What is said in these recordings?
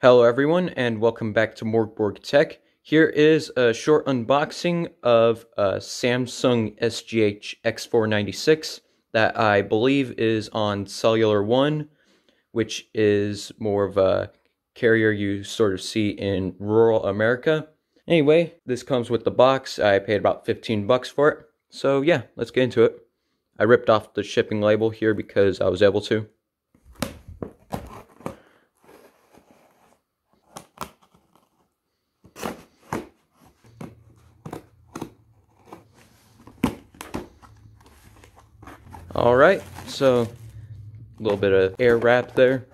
Hello everyone and welcome back to MORGBORG Tech. Here is a short unboxing of a Samsung SGH-X496 that I believe is on Cellular 1, which is more of a carrier you sort of see in rural America. Anyway, this comes with the box. I paid about 15 bucks for it. So yeah, let's get into it. I ripped off the shipping label here because I was able to. Alright, so a little bit of air wrap there.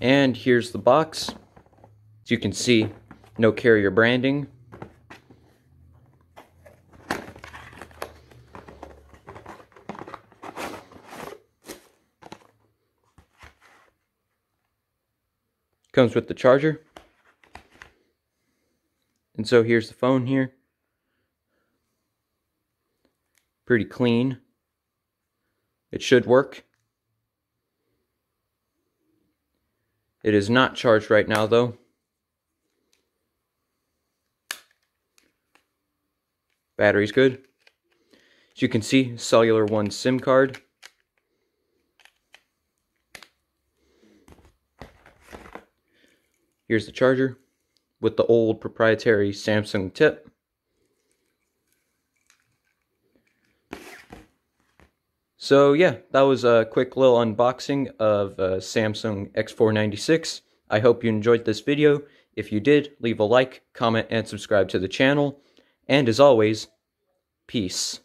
And here's the box. As you can see, no carrier branding. Comes with the charger. And so here's the phone here. Pretty clean. It should work. It is not charged right now though. Battery's good. As you can see, Cellular 1 SIM card. Here's the charger with the old proprietary Samsung tip. So yeah, that was a quick little unboxing of Samsung X496. I hope you enjoyed this video. If you did, leave a like, comment, and subscribe to the channel. And as always, peace.